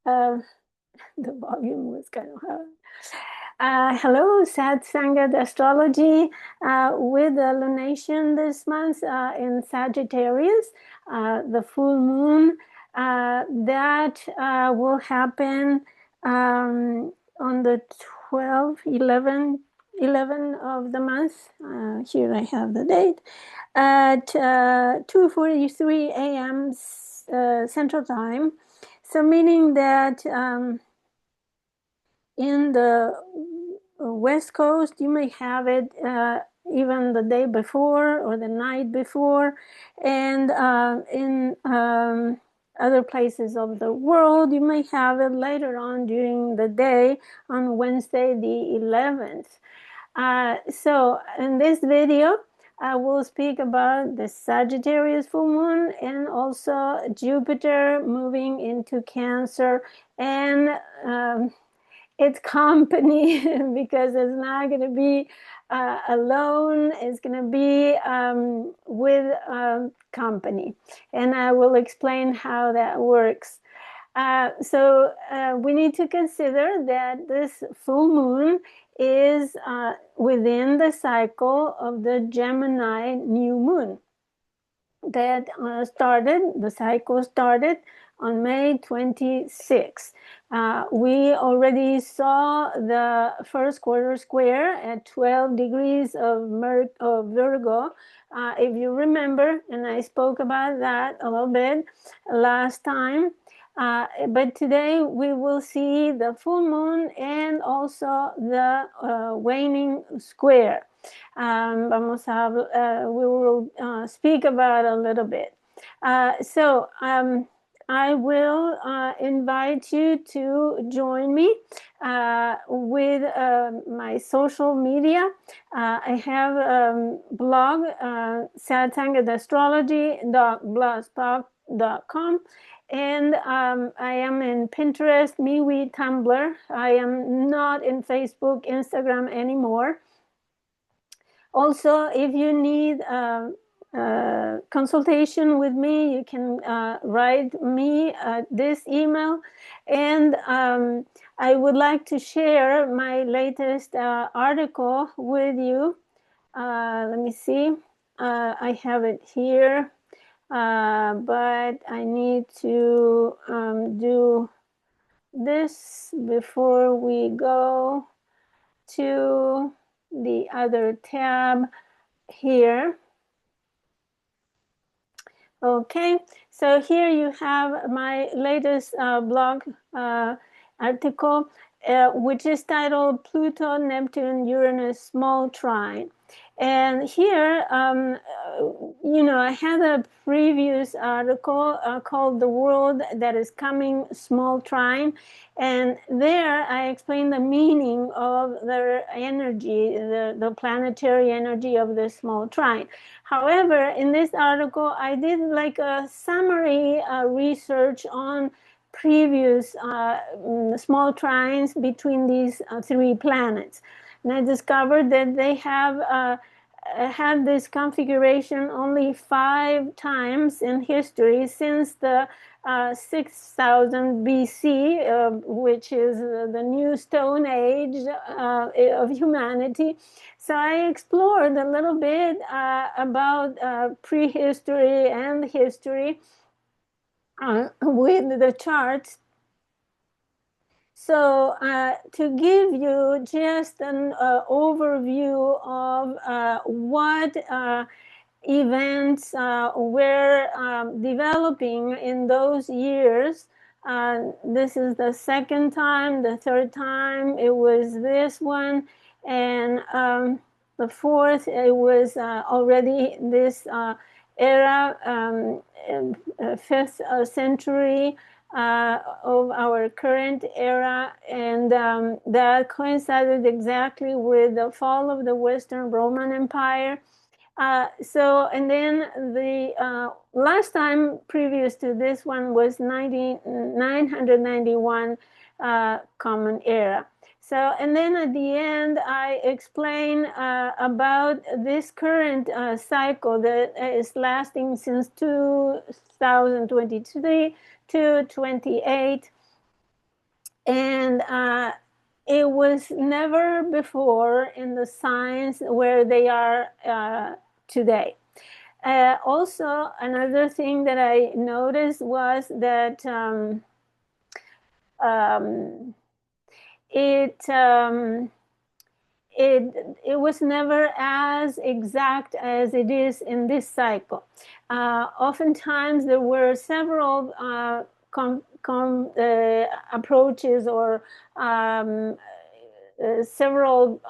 Uh, the volume was kind of high. Hello, Satsangat Astrology with the lunation this month in Sagittarius, the full moon that will happen on the 12, 11 of the month. Here I have the date at 2:43 a.m. Central Time. So meaning that in the West Coast, you may have it even the day before or the night before, and in other places of the world, you may have it later on during the day on Wednesday, the 11th. So in this video, I will speak about the Sagittarius full moon and also Jupiter moving into Cancer and its company because it's not going to be alone. It's going to be with company, and I will explain how that works. So we need to consider that this full moon is within the cycle of the Gemini new moon that the cycle started on May 26th. We already saw the first quarter square at 12 degrees of Virgo. If you remember, and I spoke about that a little bit last time. But today we will see the full moon and also the waning square. We will speak about a little bit. So I will invite you to join me with my social media. I have a blog, satangastrology.blogspot.com. And I am in Pinterest, MeWe, Tumblr. I am not in Facebook, Instagram anymore. Also, if you need consultation with me, you can write me this email. And I would like to share my latest article with you. Let me see. I have it here. But I need to do this before we go to the other tab here. Okay, so here you have my latest blog article, which is titled Pluto, Neptune, Uranus Small Trine. And here, I had a previous article called The World That Is Coming Small Trine. And there I explained the meaning of the energy, the planetary energy of the small trine. However, in this article, I did like a summary research on previous small trines between these three planets. And I discovered that they have had this configuration only 5 times in history since the 6000 BC, which is the new Stone Age of humanity. So I explored a little bit about prehistory and history with the charts. So to give you just an overview of what events were developing in those years, this is the second time. The third time it was this one, and the fourth it was already this era, 5th century of our current era, and that coincided exactly with the fall of the Western Roman Empire. And then the last time previous to this one was 991 Common Era. So, and then at the end, I explain about this current cycle that is lasting since 2023 to 28. And it was never before in the signs where they are today. Also, another thing that I noticed was that um, it it was never as exact as it is in this cycle. Oftentimes, there were several approaches or several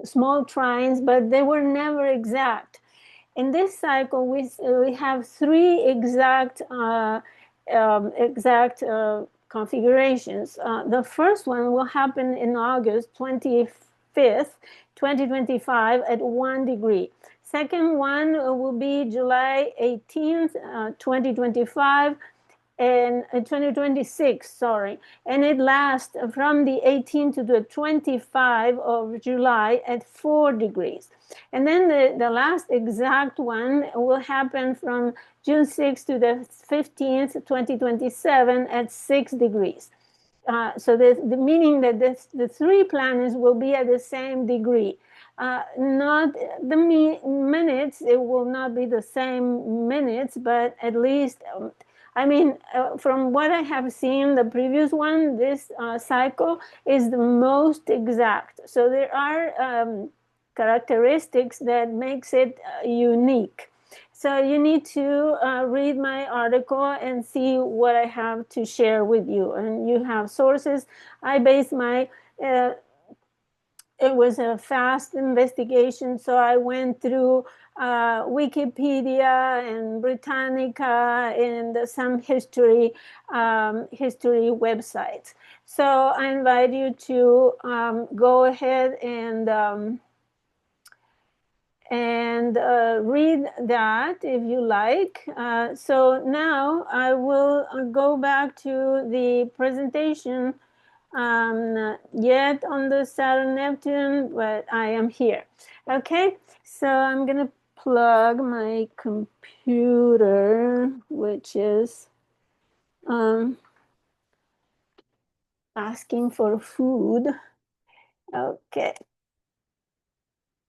small trines, but they were never exact. In this cycle, we have three exact configurations. The first one will happen in August 25th, 2025 at 1 degree. Second one will be July 18th, 2025 and 2026, sorry, and it lasts from the 18th to the 25th of July at 4 degrees. And then the last exact one will happen from June 6th to the 15th, 2027 at 6 degrees. So the meaning that the three planets will be at the same degree. Not the minutes, it will not be the same minutes, but at least from what I have seen, the previous one, this cycle is the most exact. So there are characteristics that makes it unique. So you need to read my article and see what I have to share with you. And you have sources. I base my it was a fast investigation, so I went through Wikipedia and Britannica and some history websites. So I invite you to go ahead and read that if you like. So now I will go back to the presentation. Yet on the Saturn Neptune, but I am here. Okay, so I'm gonna plug my computer, which is asking for food.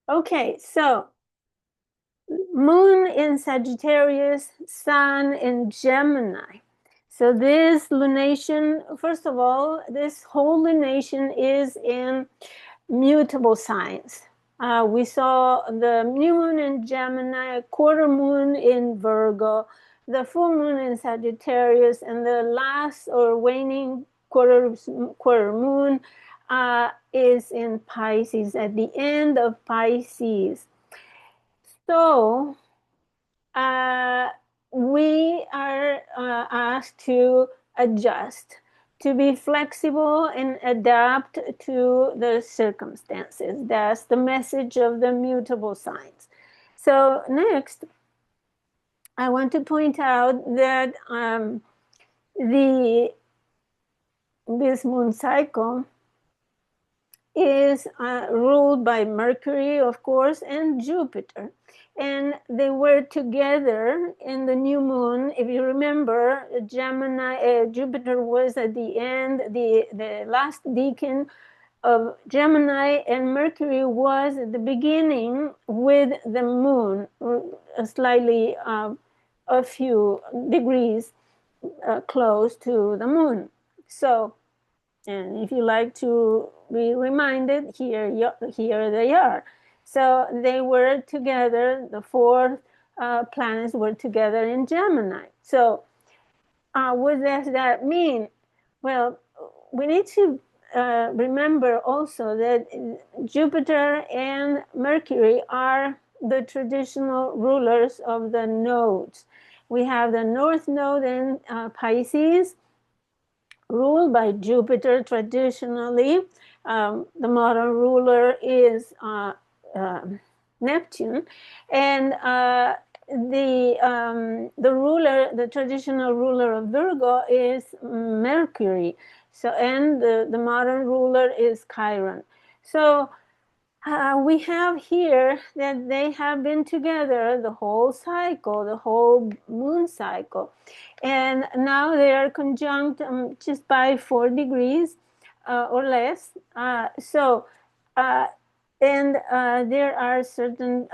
Okay, so Moon in Sagittarius, Sun in Gemini. So this lunation, first of all, this whole lunation is in mutable signs. We saw the new moon in Gemini, quarter moon in Virgo, the full moon in Sagittarius, and the last or waning quarter moon is in Pisces, at the end of Pisces. So we are asked to adjust, to be flexible and adapt to the circumstances. That's the message of the mutable signs. So next, I want to point out that this moon cycle is ruled by Mercury, of course, and Jupiter. And they were together in the new moon. If you remember, Jupiter was at the end, the last decan of Gemini, and Mercury was at the beginning with the moon, slightly a few degrees close to the moon. So, and if you like to be reminded, here they are. So they were together, the four planets were together in Gemini. So what does that mean? Well, we need to remember also that Jupiter and Mercury are the traditional rulers of the nodes. We have the North Node in Pisces, ruled by Jupiter traditionally. The modern ruler is Neptune, and the traditional ruler of Virgo is Mercury. So, and the modern ruler is Chiron. So We have here that they have been together the whole cycle, the whole moon cycle. And now they are conjunct just by 4 degrees or less. And there are certain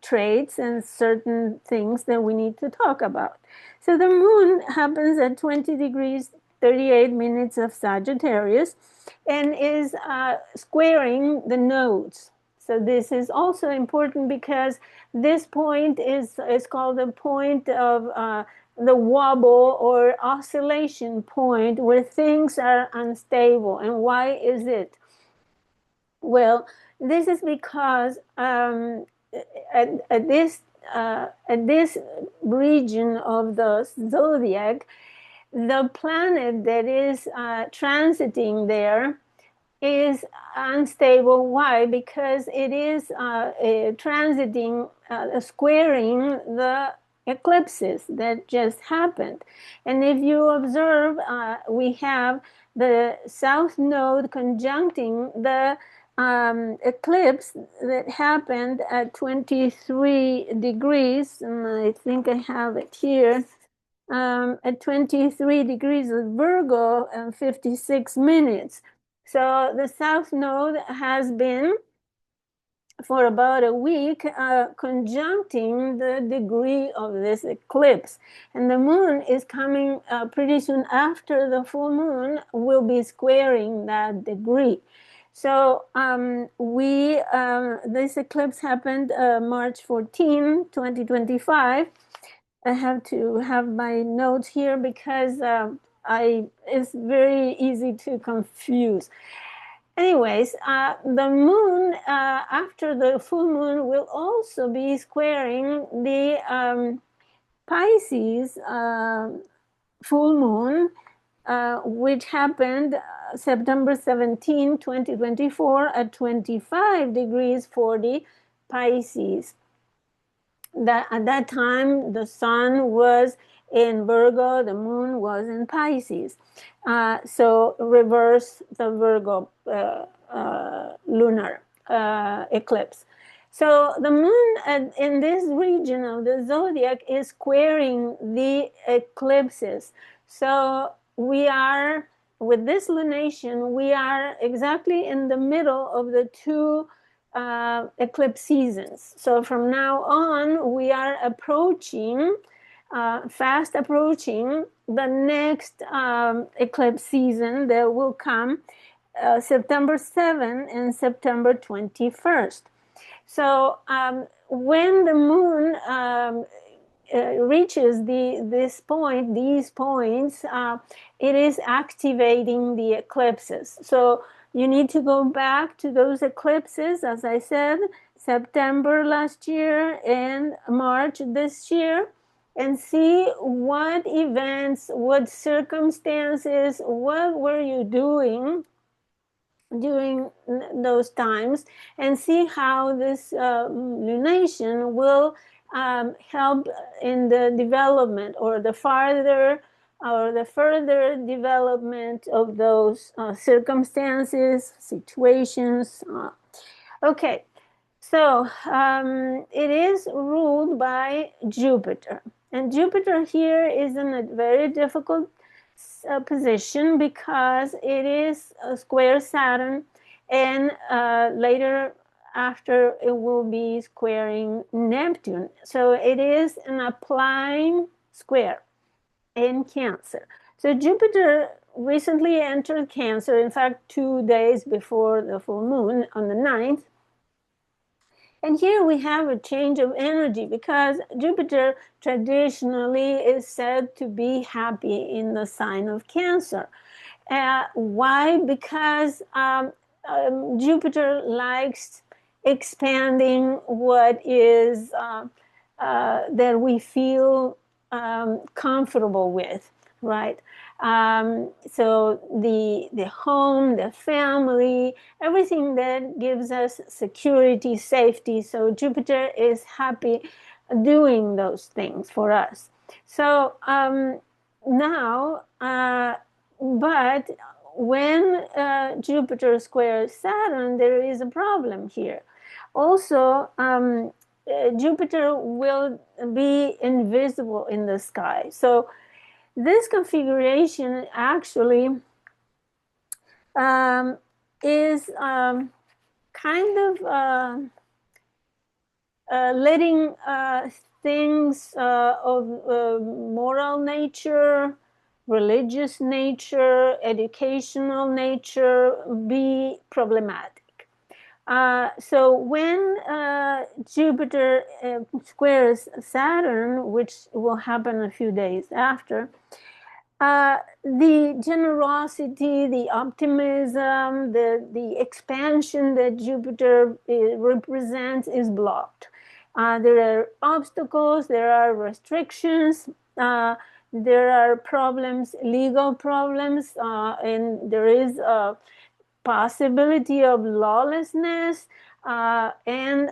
traits and certain things that we need to talk about. So the moon happens at 20 degrees 38 minutes of Sagittarius and is squaring the nodes. So this is also important because this point is called the point of the wobble or oscillation point where things are unstable. And why is it? Well, this is because at this region of the zodiac, the planet that is transiting there is unstable. Why? Because it is transiting, squaring the eclipses that just happened. And if you observe, we have the south node conjuncting the eclipse that happened at 23 degrees, and I think I have it here, at 23 degrees of Virgo and 56 minutes. So the south node has been for about a week conjuncting the degree of this eclipse. And the moon is coming pretty soon after the full moon, will be squaring that degree. So this eclipse happened March 14, 2025. I have to have my notes here because it's very easy to confuse. Anyways, the moon after the full moon will also be squaring the Pisces full moon, which happened September 17, 2024 at 25 degrees 40 Pisces. At that time, the sun was in Virgo, the moon was in Pisces. So reverse the Virgo lunar eclipse. So the moon in this region of the zodiac is squaring the eclipses. So we are, with this lunation, we are exactly in the middle of the two eclipse seasons. So from now on, we are approaching, fast approaching the next eclipse season that will come September 7 and September 21st. So when the moon reaches these points, it is activating the eclipses. So you need to go back to those eclipses, as I said, September last year and March this year, and see what events, what circumstances, what were you doing during those times, and see how this lunation will help in the development or the further development of those circumstances, situations. Okay, so it is ruled by Jupiter. And Jupiter here is in a very difficult position because it is a square Saturn, and later after it will be squaring Neptune. So it is an applying square in Cancer. So Jupiter recently entered Cancer, in fact, 2 days before the full moon on the 9th. And here we have a change of energy because Jupiter traditionally is said to be happy in the sign of Cancer. Why? Because Jupiter likes expanding what is that we feel comfortable with, right? So the home, the family, everything that gives us security, safety. So Jupiter is happy doing those things for us. So now, but when Jupiter squares Saturn, there is a problem here. Also, Jupiter will be invisible in the sky. So this configuration actually is kind of letting things of moral nature, religious nature, educational nature be problematic. So when Jupiter squares Saturn, which will happen a few days after, the generosity, the optimism, the expansion that Jupiter represents is blocked. There are obstacles, there are restrictions, there are problems, legal problems, and there is a possibility of lawlessness and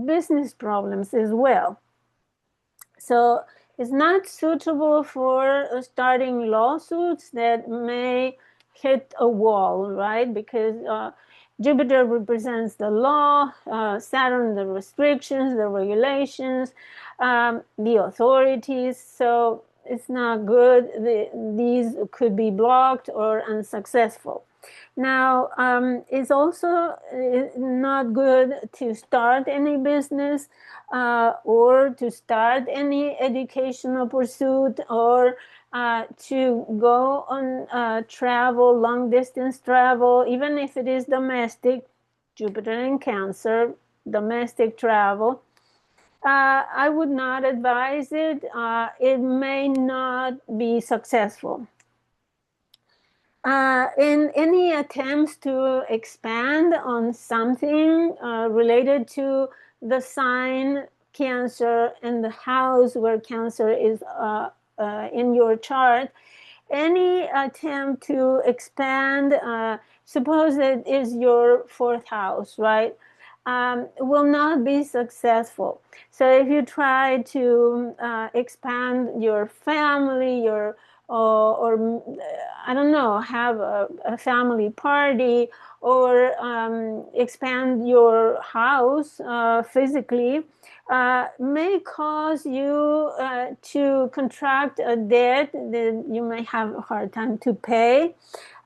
business problems as well. So it's not suitable for starting lawsuits that may hit a wall, right? Because Jupiter represents the law, Saturn the restrictions, the regulations, the authorities. So it's not good. These could be blocked or unsuccessful. Now, it's also not good to start any business or to start any educational pursuit or to go on travel, long distance travel, even if it is domestic, Jupiter in Cancer, domestic travel. I would not advise it. It may not be successful. In any attempts to expand on something related to the sign Cancer and the house where Cancer is in your chart, any attempt to expand, suppose it is your fourth house, right? Will not be successful. So if you try to expand your family, your or I don't know, have a family party or expand your house physically, may cause you to contract a debt that you may have a hard time to pay.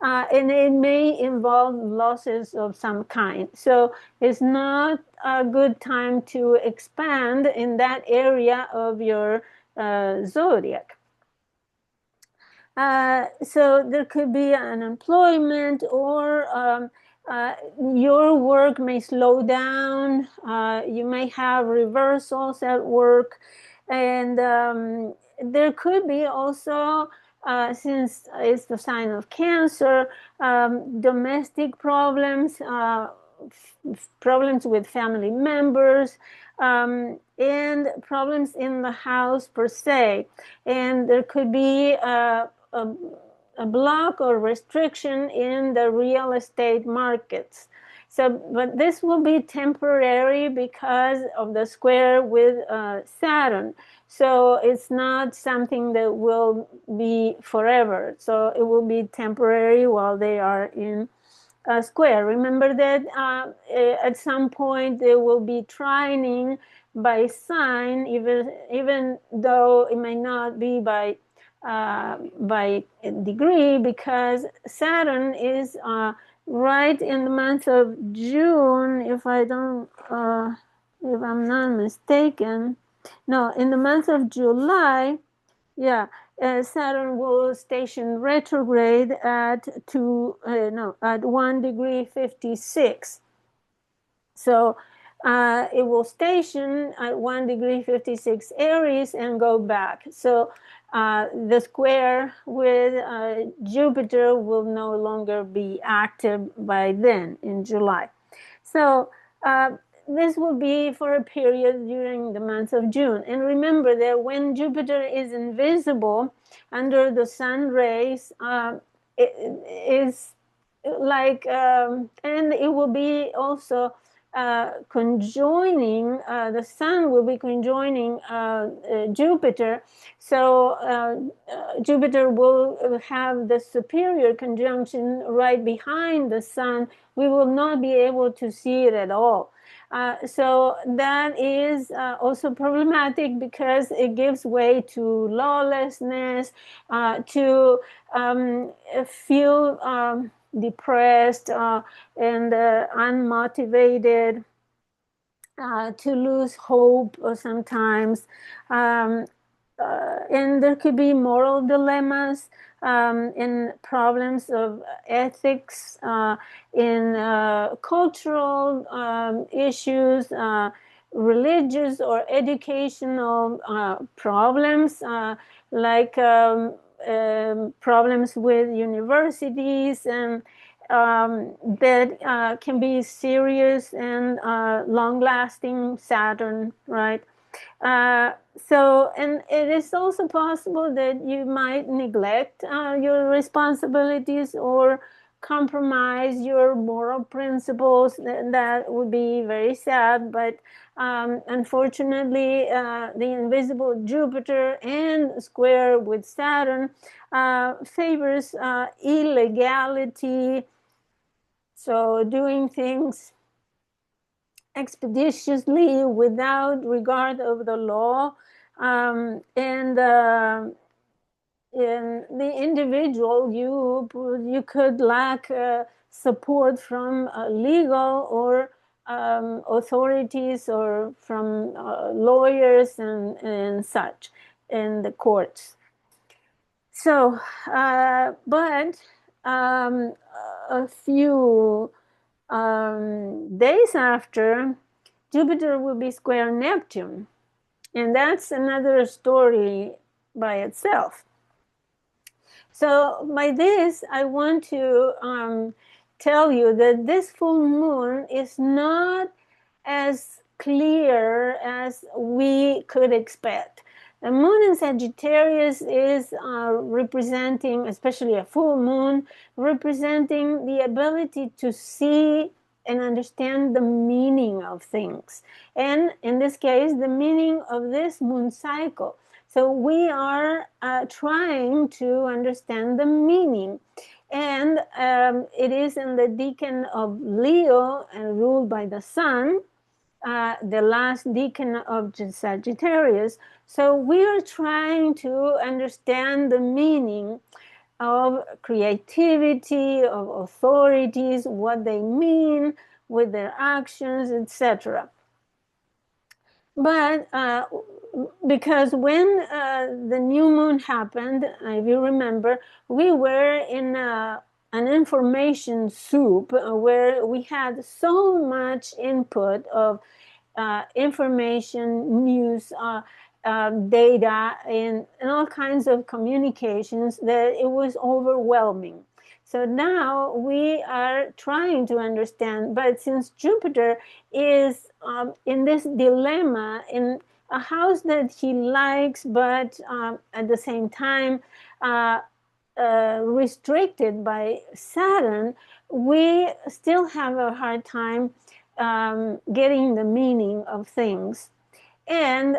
And it may involve losses of some kind. So it's not a good time to expand in that area of your zodiac. So there could be unemployment or your work may slow down. You may have reversals at work. And there could be also, since it's the sign of Cancer, domestic problems, problems with family members, and problems in the house per se. And there could be a block or restriction in the real estate markets. So, but this will be temporary because of the square with Saturn. So it's not something that will be forever. So it will be temporary while they are in a square. Remember that at some point they will be trining by sign, even though it may not be by degree, because Saturn is right in the month of June, if I'm not mistaken. No, in the month of July, yeah, Saturn will station retrograde at 1 degree 56. So it will station at 1 degree 56 Aries and go back. So the square with Jupiter will no longer be active by then in July. So this will be for a period during the month of June. And remember that when Jupiter is invisible under the sun rays, it is like, and it will be also conjoining, the sun will be conjoining Jupiter. So Jupiter will have the superior conjunction right behind the sun. We will not be able to see it at all. So that is also problematic because it gives way to lawlessness, to feel depressed and unmotivated, to lose hope sometimes. Um, and there could be moral dilemmas, in problems of ethics, in cultural issues, religious or educational problems, like problems with universities, and that can be serious and long-lasting Saturn, right? And it is also possible that you might neglect your responsibilities or compromise your moral principles. That would be very sad, but unfortunately, the invisible Jupiter and square with Saturn favors illegality, so doing things expeditiously without regard of the law, in the individual, you could lack support from legal or authorities, or from lawyers and such in the courts. So, but a few days after, Jupiter will be square Neptune. And that's another story by itself. So by this, I want to tell you that this full moon is not as clear as we could expect. The moon in Sagittarius is representing, especially a full moon, representing the ability to see and understand the meaning of things. And in this case, the meaning of this moon cycle. So we are trying to understand the meaning. And it is in the decan of Leo and ruled by the sun, the last decan of Sagittarius. So we are trying to understand the meaning of creativity, of authorities, what they mean with their actions, etc. But because when the new moon happened, if you remember, we were in an information soup where we had so much input of information, news, data, and all kinds of communications that it was overwhelming. So now we are trying to understand, but since Jupiter is in this dilemma, in a house that he likes, but at the same time restricted by Saturn, we still have a hard time getting the meaning of things. And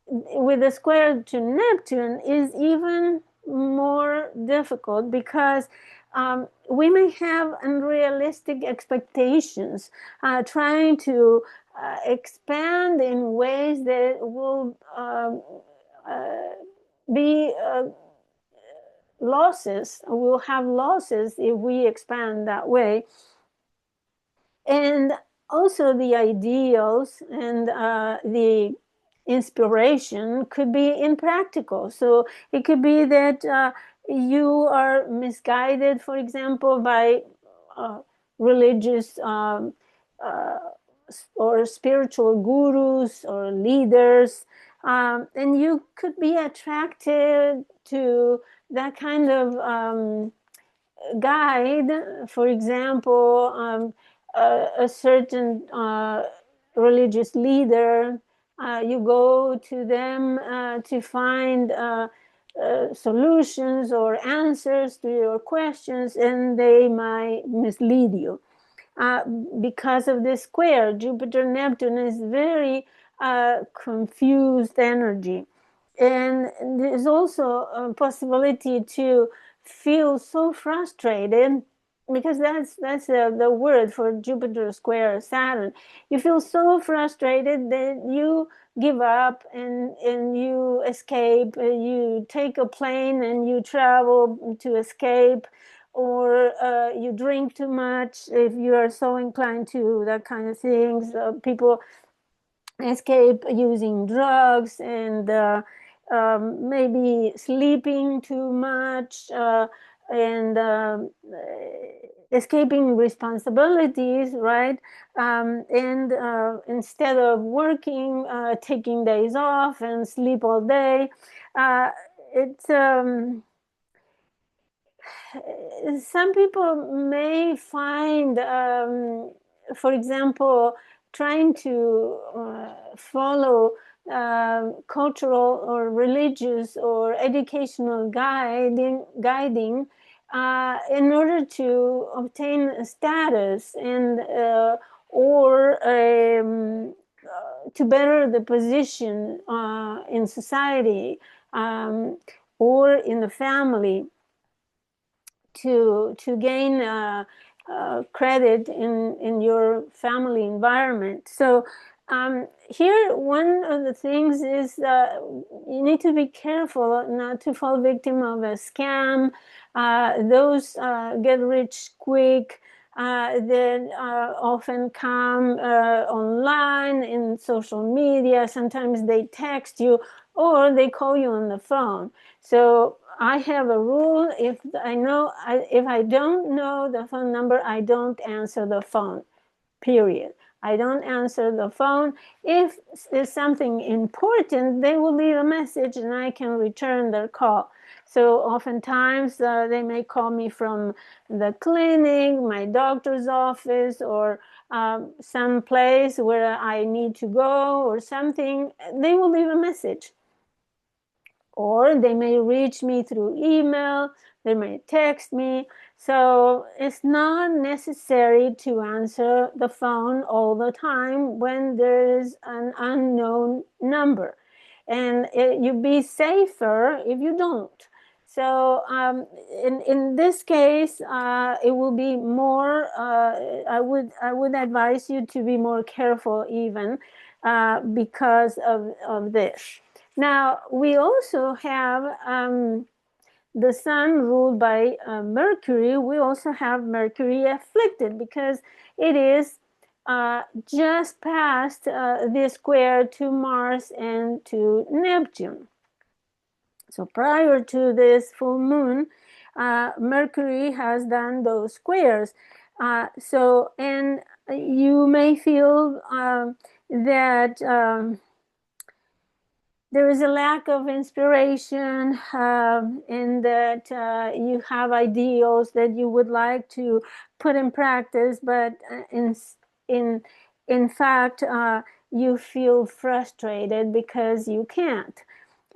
with the square to Neptune is even more difficult, because we may have unrealistic expectations, trying to expand in ways that will be losses. We'll have losses if we expand that way. And also the ideals and the inspiration could be impractical. So it could be that you are misguided, for example, by religious or spiritual gurus or leaders, and you could be attracted to that kind of guide. For example, a certain religious leader, you go to them to find solutions or answers to your questions, and they might mislead you. because of this square. Jupiter-Neptune is very confused energy. And there's also a possibility to feel so frustrated, because that's the word for Jupiter square Saturn. You feel so frustrated that you give up and you escape. You take a plane and you travel to escape, or you drink too much if you are so inclined to that kind of things. People escape using drugs, and maybe sleeping too much, and escaping responsibilities, right? And instead of working, taking days off and sleep all day. It's Some people may find, for example, trying to follow cultural or religious or educational guiding in order to obtain status, and or to better the position in society, or in the family, to gain credit in your family environment. So here, one of the things is you need to be careful not to fall victim of a scam. Those get rich quick that often come online in social media. Sometimes they text you or they call you on the phone. So I have a rule: if I don't know the phone number, I don't answer the phone. Period. I don't answer the phone. If it's something important, they will leave a message and I can return their call. So oftentimes they may call me from the clinic, my doctor's office, or some place where I need to go or something. They will leave a message. Or they may reach me through email, they may text me. So it's not necessary to answer the phone all the time when there is an unknown number. And you'd be safer if you don't. So in this case, it will be more. I would advise you to be more careful, even because of this. Now, we also have the sun ruled by Mercury. We also have Mercury afflicted because it is just past the square to Mars and to Neptune. So prior to this full moon, Mercury has done those squares. And you may feel that there is a lack of inspiration, in that you have ideals that you would like to put in practice, but in fact, you feel frustrated because you can't.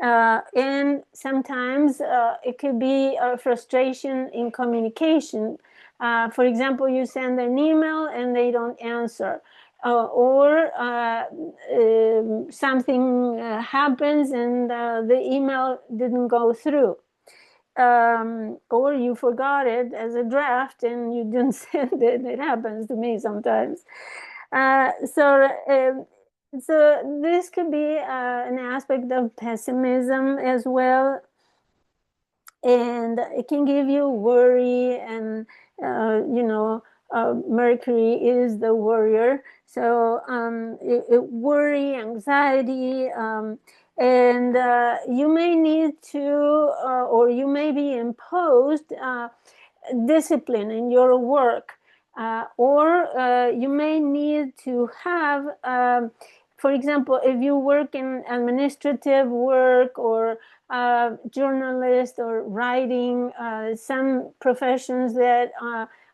And sometimes it could be a frustration in communication. For example, you send an email and they don't answer. Or something happens and the email didn't go through. Or you forgot it as a draft and you didn't send it. It happens to me sometimes. So this could be an aspect of pessimism as well. And it can give you worry, and Mercury is the warrior. So worry, anxiety, and you may need to, or you may be imposed discipline in your work, or you may need to have, for example, if you work in administrative work or journalist or writing, some professions that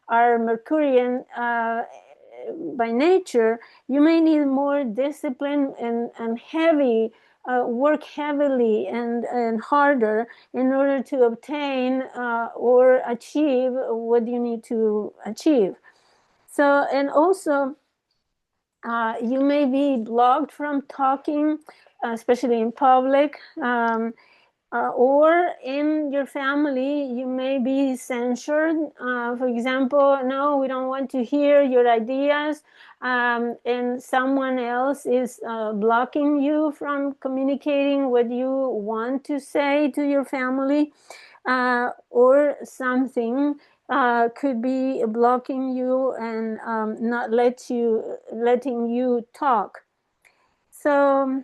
are Mercurian by nature, you may need more discipline and heavy work heavily and harder in order to obtain or achieve what you need to achieve. So, and also, you may be blocked from talking, especially in public. Or in your family, you may be censored. For example, no, we don't want to hear your ideas, and someone else is blocking you from communicating what you want to say to your family, or something could be blocking you and not letting you talk. So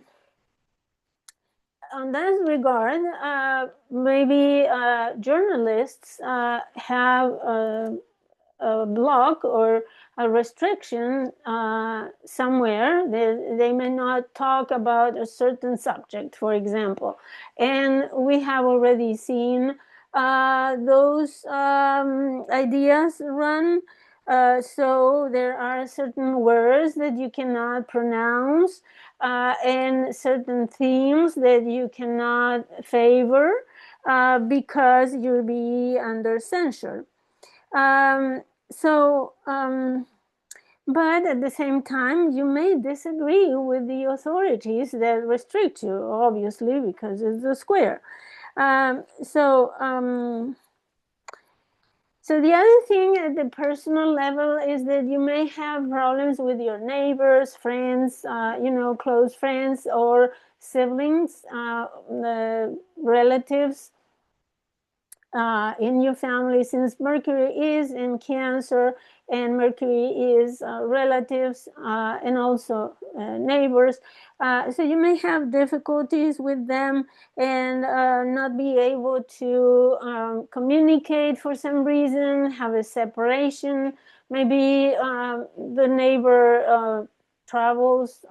on that regard, maybe journalists have a block or a restriction somewhere. They may not talk about a certain subject, for example. And we have already seen those ideas run. So there are certain words that you cannot pronounce, and certain themes that you cannot favor because you'll be under censure. Um, so, but at the same time, you may disagree with the authorities that restrict you, obviously, because it's a square. So the other thing at the personal level is that you may have problems with your neighbors, friends, close friends or siblings, relatives in your family, since Mercury is in Cancer and Mercury is relatives and also neighbors. So you may have difficulties with them and not be able to communicate for some reason, have a separation. Maybe the neighbor travels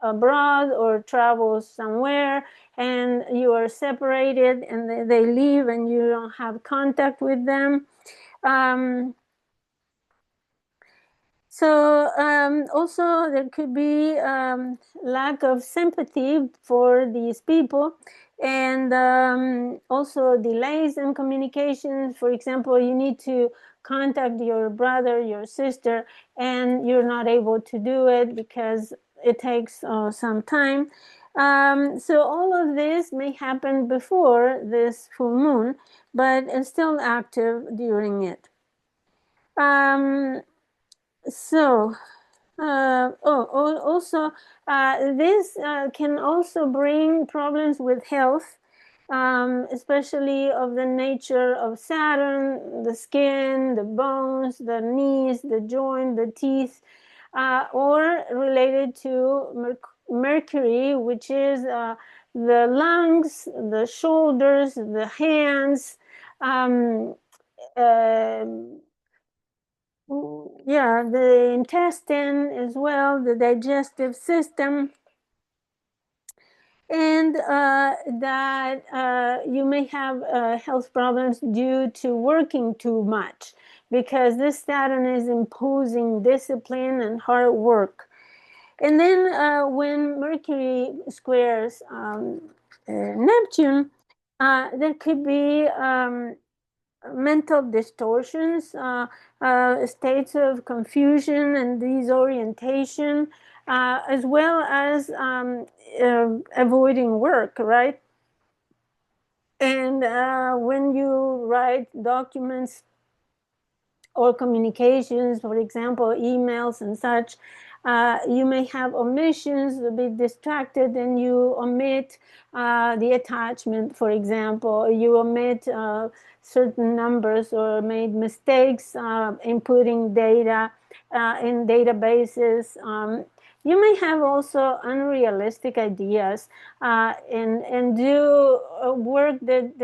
abroad or travels somewhere, and you are separated, and they leave and you don't have contact with them. Also there could be lack of sympathy for these people, and also delays in communication. For example, you need to contact your brother, your sister, and you're not able to do it because it takes some time. So all of this may happen before this full moon, but it's still active during it. Um, so, also, this can also bring problems with health, especially of the nature of Saturn, the skin, the bones, the knees, the joint, the teeth, or related to Mercury, which is the lungs, the shoulders, the hands. Um, uh, yeah, the intestine as well, the digestive system, and that you may have health problems due to working too much, because this Saturn is imposing discipline and hard work. And then when Mercury squares Neptune, there could be mental distortions, states of confusion and disorientation, as well as avoiding work, right? And when you write documents or communications, for example, emails and such, you may have omissions, a bit distracted, and you omit the attachment, for example. You omit certain numbers or made mistakes inputting data in databases. You may have also unrealistic ideas and do work that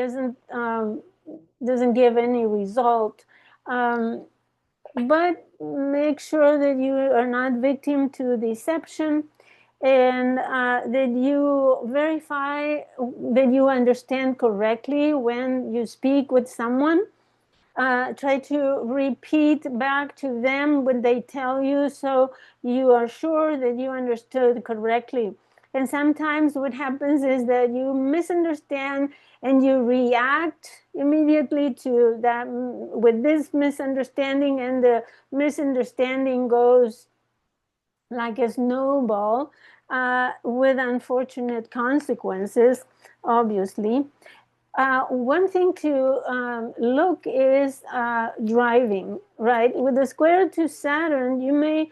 doesn't give any result. But make sure that you are not victim to deception, and that you verify that you understand correctly when you speak with someone. Try to repeat back to them what they tell you, so you are sure that you understood correctly. And sometimes what happens is that you misunderstand and you react immediately to that with this misunderstanding, and the misunderstanding goes like a snowball with unfortunate consequences, obviously. One thing to look is driving, right? With the square to Saturn, you may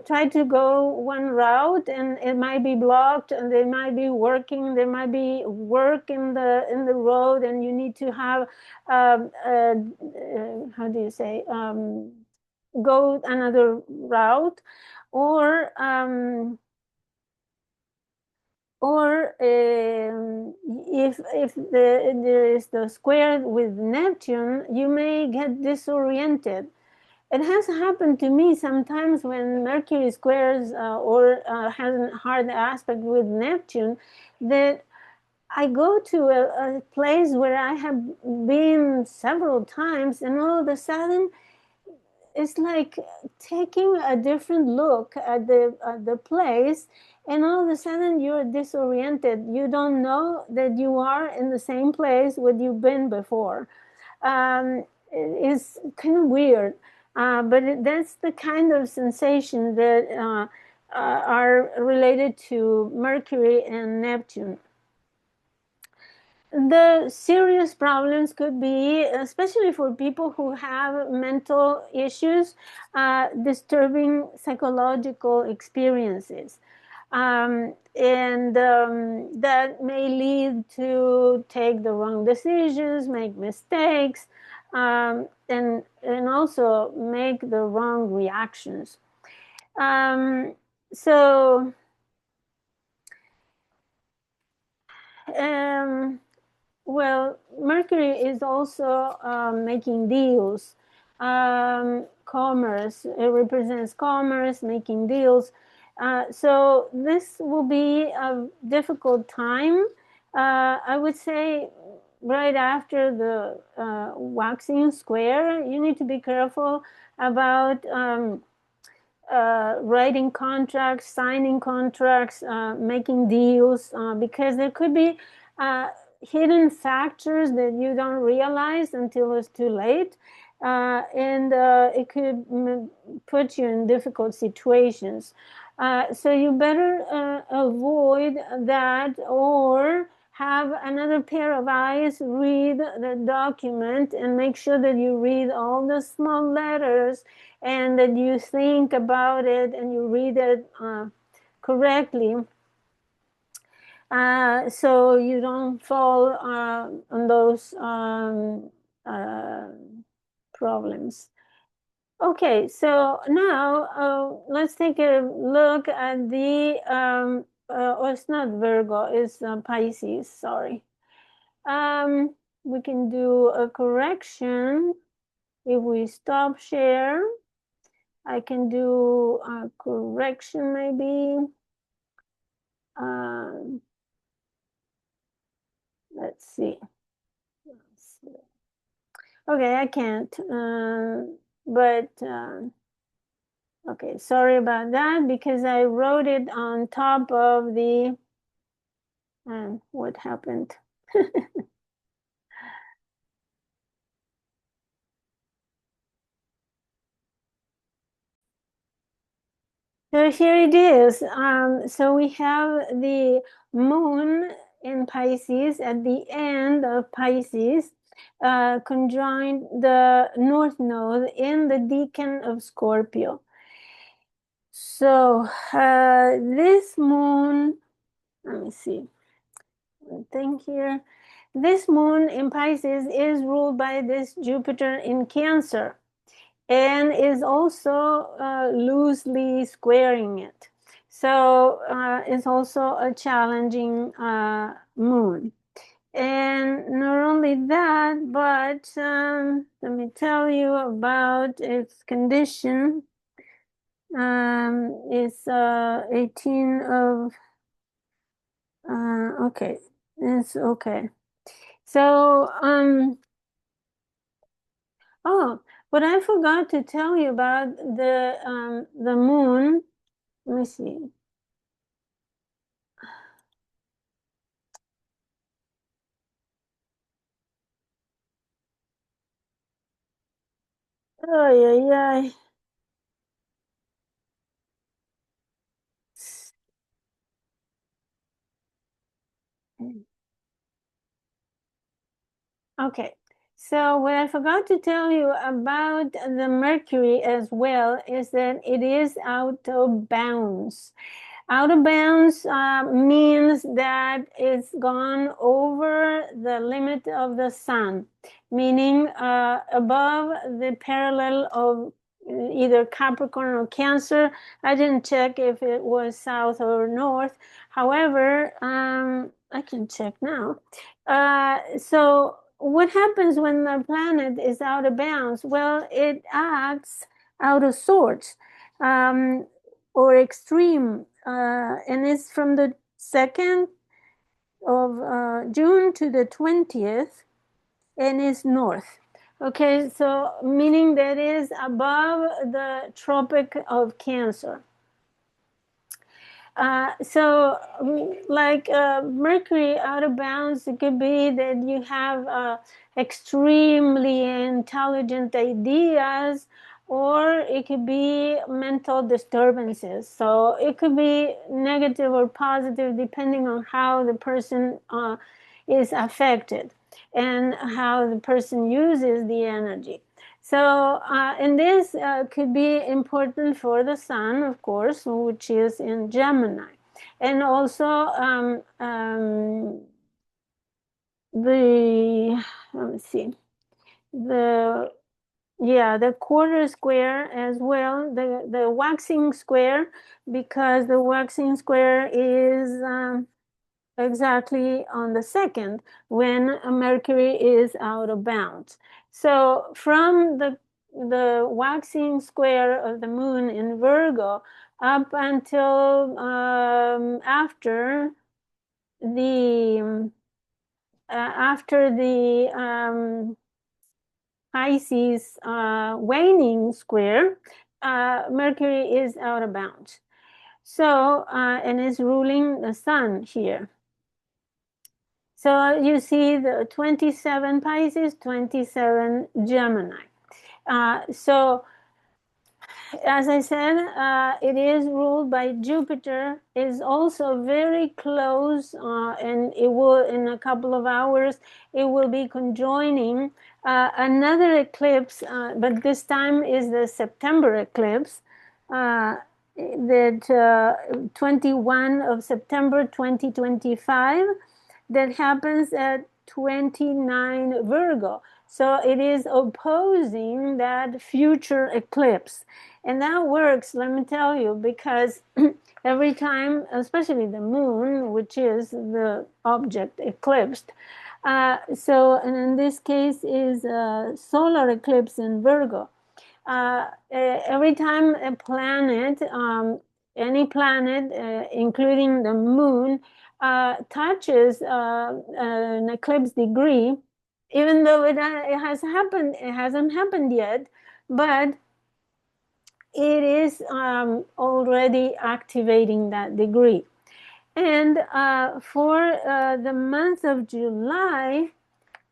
try to go one route, and it might be blocked, and they might be working. There might be work in the road, and you need to have how do you say, go another route, or if there is the square with Neptune, you may get disoriented. It has happened to me sometimes when Mercury squares or has a hard aspect with Neptune, that I go to a place where I have been several times, and all of a sudden it's like taking a different look at the place, and all of a sudden you're disoriented. You don't know that you are in the same place where you've been before. It's kind of weird, but that's the kind of sensation that are related to Mercury and Neptune. The serious problems could be, especially for people who have mental issues, disturbing psychological experiences. And that may lead to take the wrong decisions, make mistakes, and also make the wrong reactions. Um, so, um, Well, Mercury is also making deals. Commerce, it represents commerce, making deals. So this will be a difficult time. I would say right after the waxing square, you need to be careful about writing contracts, signing contracts, making deals, because there could be hidden factors that you don't realize until it's too late. And it could put you in difficult situations. So you better avoid that, or have another pair of eyes read the document and make sure that you read all the small letters, and that you think about it and you read it correctly, so you don't fall on those uh, problems. Okay, so now let's take a look at the, oh, it's not Virgo, it's Pisces, sorry. We can do a correction if we stop share. I can do a correction maybe. Um, let's see. Okay, I can't. But okay, sorry about that, because I wrote it on top of the. What happened? So here it is. So we have the moon in Pisces at the end of Pisces, conjoined the North Node in the decan of Scorpio. So this moon, let me see, one thing here. This moon in Pisces is ruled by this Jupiter in Cancer, and is also loosely squaring it. So it's also a challenging moon. And not only that, but let me tell you about its condition. It's 18 of, okay, it's okay. So, oh, but I forgot to tell you about the moon. Let me see. Ay, ay, ay. Okay, so what I forgot to tell you about the Mercury as well is that it is out of bounds. Out of bounds means that it's gone over the limit of the sun, meaning above the parallel of either Capricorn or Cancer. I didn't check if it was south or north. However, I can check now. So what happens when the planet is out of bounds? Well, it acts out of sorts. Or extreme, and it's from the 2nd of June to the 20th, and is north. Okay, so meaning that is above the Tropic of Cancer. Like Mercury out of bounds, it could be that you have extremely intelligent ideas, or it could be mental disturbances. So it could be negative or positive depending on how the person is affected and how the person uses the energy. So, and this could be important for the sun, of course, which is in Gemini. And also let me see, the, yeah, the quarter square as well, the waxing square, because the waxing square is exactly on the 2nd when Mercury is out of bounds. So from the waxing square of the moon in Virgo up until after the Pisces waning square, Mercury is out of bounds. So and is ruling the sun here. So you see the 27 Pisces, 27 Gemini. So as I said, it is ruled by Jupiter, is also very close, and it will, in a couple of hours, it will be conjoining another eclipse, but this time is the September eclipse, that 21 of September 2025, that happens at 29 Virgo. So it is opposing that future eclipse. And that works, let me tell you, because every time, especially the moon, which is the object eclipsed, and in this case is a solar eclipse in Virgo. Every time a planet, any planet, including the moon, touches an eclipse degree, even though it has happened, it hasn't happened yet, but it is already activating that degree. And for the month of July,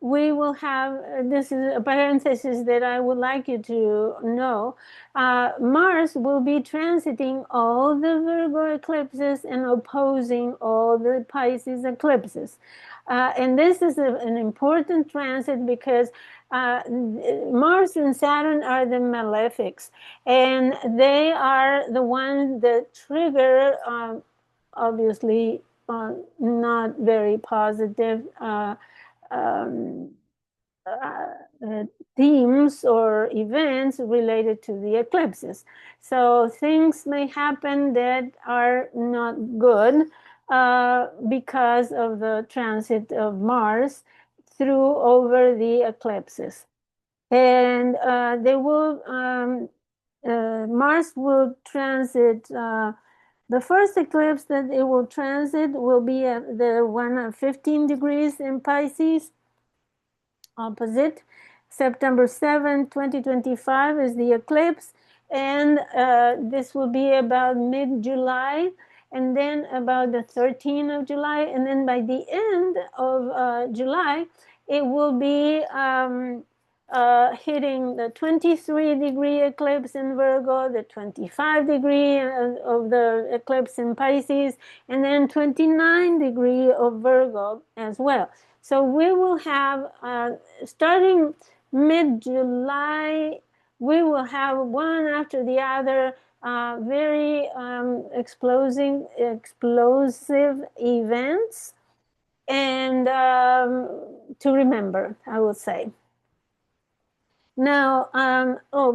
we will have, this is a parenthesis that I would like you to know, Mars will be transiting all the Virgo eclipses and opposing all the Pisces eclipses. And this is an important transit because Mars and Saturn are the malefics, and they are the ones that trigger, obviously, not very positive um, themes or events related to the eclipses. So things may happen that are not good because of the transit of Mars through over the eclipses. And they will, Mars will transit, the first eclipse that it will transit will be the one at 15 degrees in Pisces, opposite. September 7, 2025 is the eclipse, and this will be about mid-July, and then about the 13th of July, and then by the end of July, it will be hitting the 23-degree eclipse in Virgo, the 25-degree of the eclipse in Pisces, and then 29-degree of Virgo as well. So we will have, starting mid-July, we will have one after the other very explosive events, and to remember, I would say. Now,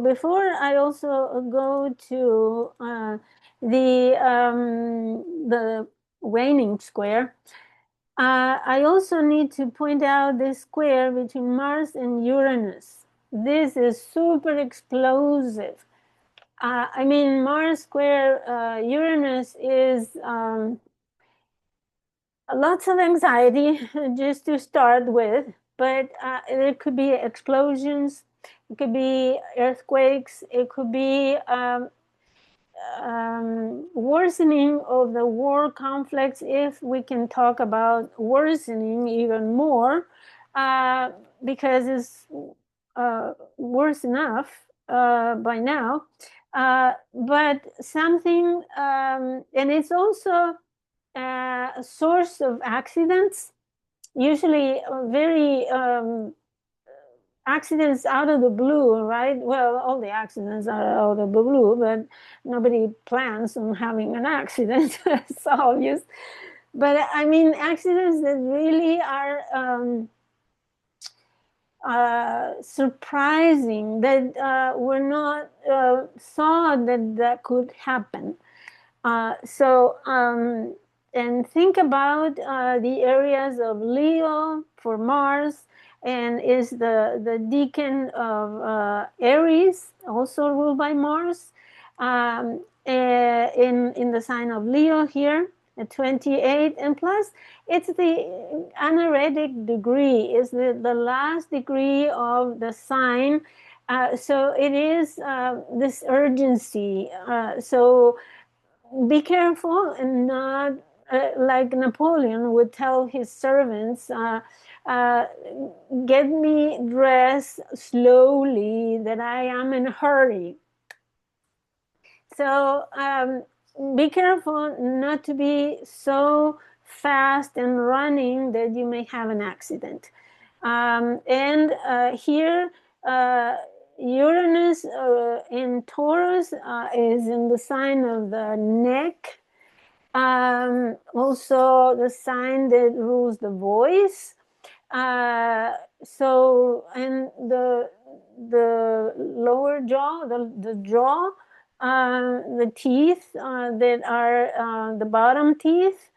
before I also go to the waning square, I also need to point out this square between Mars and Uranus. This is super explosive. I mean, Mars square Uranus is lots of anxiety just to start with, but it could be explosions, it could be earthquakes, it could be worsening of the war conflicts, if we can talk about worsening even more, because it's worse enough by now. But something, and it's also a source of accidents, usually very accidents out of the blue, right? Well, all the accidents are out of the blue, but nobody plans on having an accident. It's obvious. But I mean, accidents that really are surprising, that were not thought that could happen. And think about the areas of Leo for Mars, and is the decan of Aries, also ruled by Mars, in the sign of Leo here at 28, and plus it's the anaretic degree, is the last degree of the sign. So it is this urgency. So be careful and not like Napoleon would tell his servants, get me dressed slowly, that I am in a hurry. So be careful not to be so fast and running that you may have an accident. And here, Uranus in Taurus is in the sign of the neck. Also the sign that rules the voice. So, and the lower jaw, the jaw, the teeth that are the bottom teeth.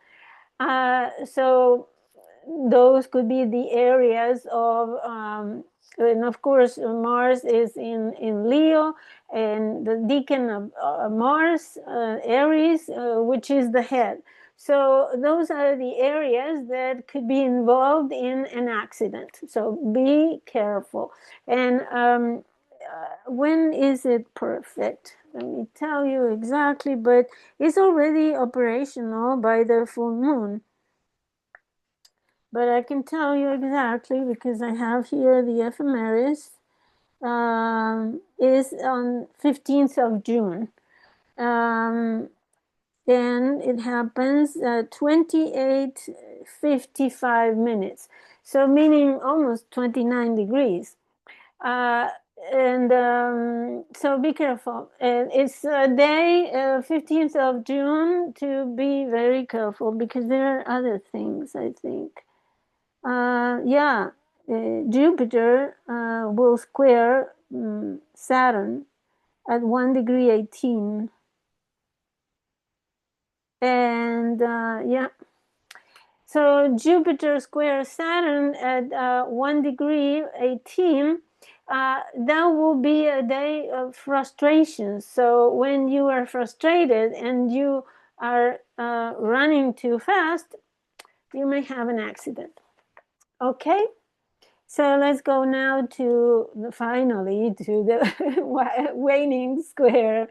So those could be the areas of, and of course Mars is in Leo, and the decan of Mars, Aries, which is the head. So those are the areas that could be involved in an accident. So be careful. And when is it perfect? Let me tell you exactly, but it's already operational by the full moon. But I can tell you exactly, because I have here the ephemeris, is on 15th of June. And it happens at 28:55 minutes. So meaning almost 29 degrees. So be careful. It's a day, 15th of June, to be very careful, because there are other things, I think. Jupiter will square Saturn at 1 degree 18. And so Jupiter squares Saturn at 1 degree 18. That will be a day of frustration. So when you are frustrated and you are running too fast, you may have an accident. Okay, so let's go now to finally to the waning square.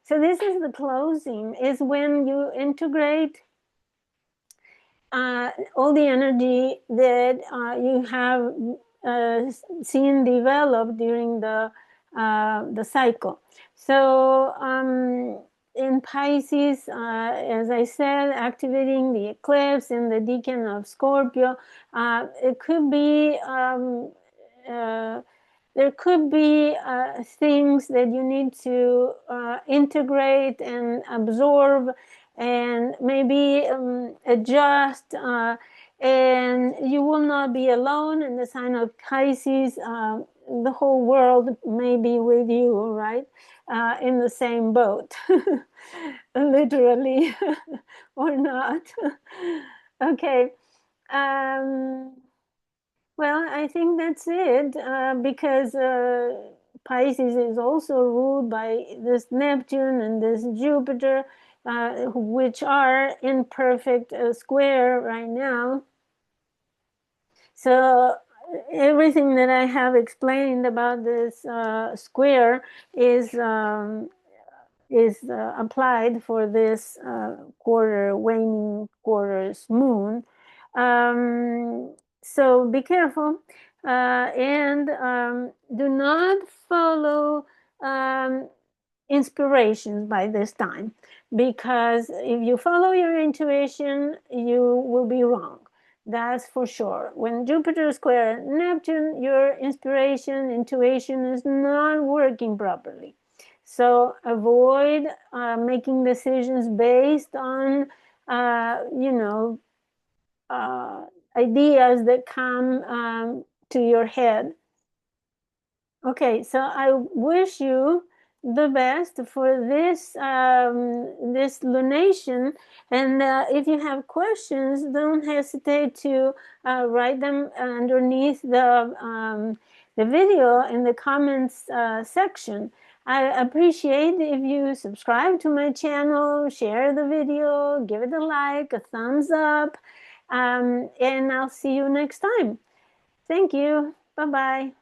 So this is the closing, is when you integrate all the energy that you have seen develop during the cycle. So in Pisces, as I said, activating the eclipse in the decan of Scorpio, it could be there could be things that you need to integrate and absorb and maybe adjust, and you will not be alone in the sign of Pisces. The whole world may be with you, right? In the same boat, literally, or not. Okay. Well, I think that's it, because Pisces is also ruled by this Neptune and this Jupiter, which are in perfect square right now. So everything that I have explained about this square is applied for this quarter, waning quarters moon. So be careful, and do not follow inspirations by this time, because if you follow your intuition, you will be wrong. That's for sure. When Jupiter square Neptune, your inspiration, intuition is not working properly. So avoid making decisions based on, ideas that come to your head. Okay, so I wish you the best for this lunation, and if you have questions, don't hesitate to write them underneath the video in the comments section. I appreciate if you subscribe to my channel, share the video, give it a like, a thumbs up, and I'll see you next time. Thank you. Bye-bye.